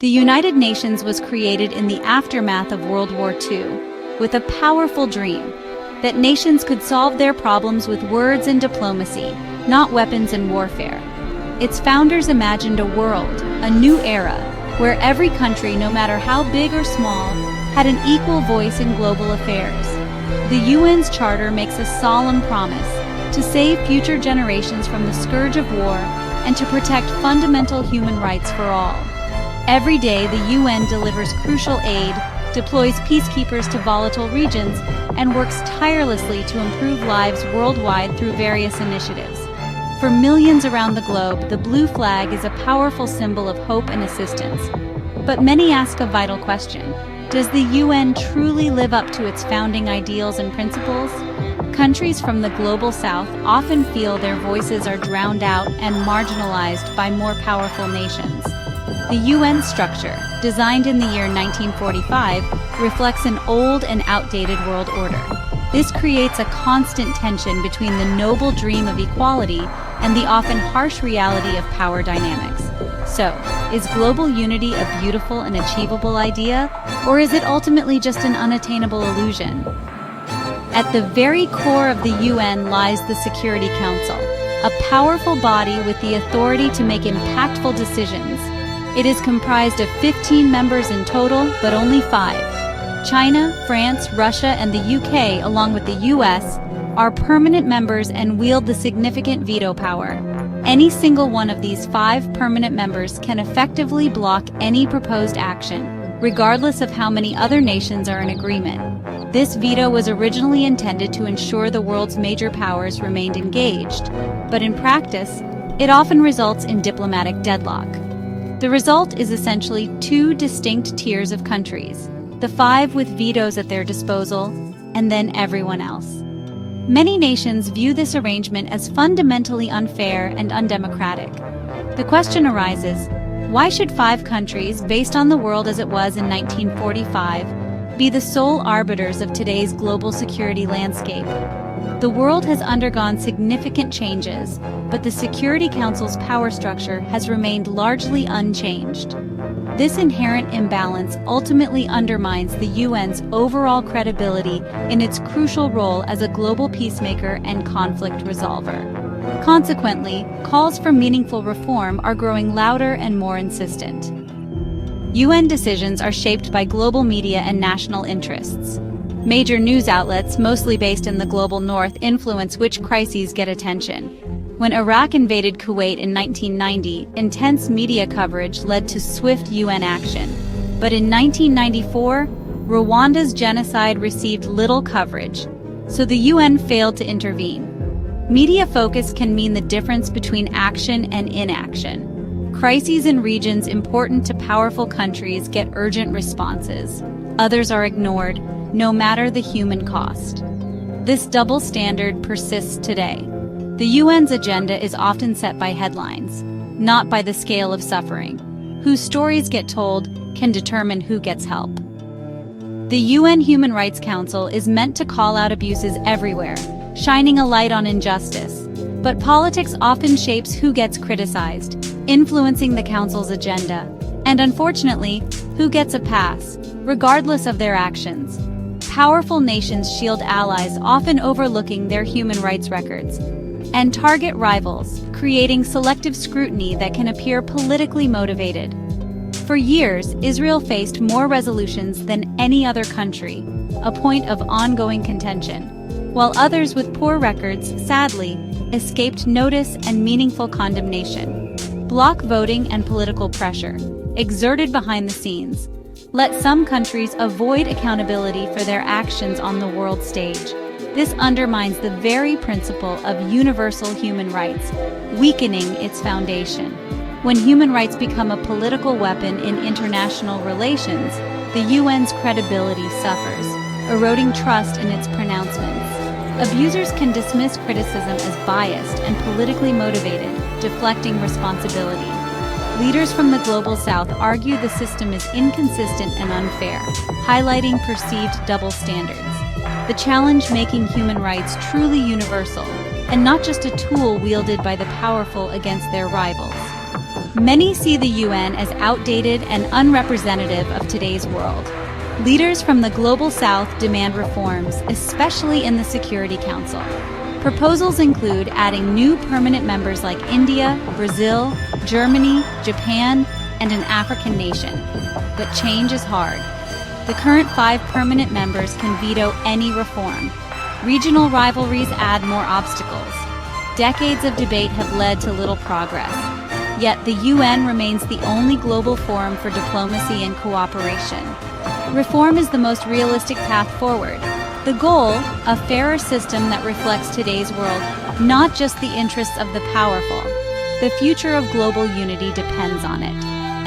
The United Nations was created in the aftermath of World War II, with a powerful dream that nations could solve their problems with words and diplomacy, not weapons and warfare. Its founders imagined a world, a new era, where every country, no matter how big or small, had an equal voice in global affairs. The UN's charter makes a solemn promise to save future generations from the scourge of war and to protect fundamental human rights for all. Every day, the UN delivers crucial aid, deploys peacekeepers to volatile regions, and works tirelessly to improve lives worldwide through various initiatives. For millions around the globe, the blue flag is a powerful symbol of hope and assistance. But many ask a vital question: does the UN truly live up to its founding ideals and principles? Countries from the global south often feel their voices are drowned out and marginalized by more powerful nations. The UN structure, designed in the year 1945, reflects an old and outdated world order. This creates a constant tension between the noble dream of equality and the often harsh reality of power dynamics. So, is global unity a beautiful and achievable idea, or is it ultimately just an unattainable illusion? At the very core of the UN lies the Security Council, a powerful body with the authority to make impactful decisions. It is comprised of 15 members in total, but only 5. China, France, Russia, and the UK, along with the US, are permanent members and wield the significant veto power. Any single one of these 5 permanent members can effectively block any proposed action, regardless of how many other nations are in agreement. This veto was originally intended to ensure the world's major powers remained engaged, but in practice, it often results in diplomatic deadlock. The result is essentially 2 distinct tiers of countries, the 5 with vetoes at their disposal, and then everyone else. Many nations view this arrangement as fundamentally unfair and undemocratic. The question arises, why should 5 countries, based on the world as it was in 1945, be the sole arbiters of today's global security landscape? The world has undergone significant changes, but the Security Council's power structure has remained largely unchanged. This inherent imbalance ultimately undermines the UN's overall credibility in its crucial role as a global peacemaker and conflict resolver. Consequently, calls for meaningful reform are growing louder and more insistent. UN decisions are shaped by global media and national interests. Major news outlets, mostly based in the global north, influence which crises get attention. When Iraq invaded Kuwait in 1990, intense media coverage led to swift UN action. But in 1994, Rwanda's genocide received little coverage, so the UN failed to intervene. Media focus can mean the difference between action and inaction. Crises in regions important to powerful countries get urgent responses. Others are ignored, no matter the human cost. This double standard persists today. The UN's agenda is often set by headlines, not by the scale of suffering. Whose stories get told can determine who gets help. The UN Human Rights Council is meant to call out abuses everywhere, shining a light on injustice. But politics often shapes who gets criticized, influencing the Council's agenda, and unfortunately, who gets a pass, regardless of their actions. Powerful nations shield allies, often overlooking their human rights records, and target rivals, creating selective scrutiny that can appear politically motivated. For years, Israel faced more resolutions than any other country, a point of ongoing contention, while others with poor records, sadly, escaped notice and meaningful condemnation. Bloc voting and political pressure, exerted behind the scenes, let some countries avoid accountability for their actions on the world stage. This undermines the very principle of universal human rights, weakening its foundation. When human rights become a political weapon in international relations, the UN's credibility suffers, eroding trust in its pronouncements. Abusers can dismiss criticism as biased and politically motivated, deflecting responsibility. Leaders from the global south argue the system is inconsistent and unfair, highlighting perceived double standards. The challenge making human rights truly universal, and not just a tool wielded by the powerful against their rivals. Many see the UN as outdated and unrepresentative of today's world. Leaders from the Global South demand reforms, especially in the Security Council. Proposals include adding new permanent members like India, Brazil, Germany, Japan, and an African nation. But change is hard. The current 5 permanent members can veto any reform. Regional rivalries add more obstacles. Decades of debate have led to little progress. Yet the UN remains the only global forum for diplomacy and cooperation. Reform is the most realistic path forward. The goal, a fairer system that reflects today's world, not just the interests of the powerful. The future of global unity depends on it.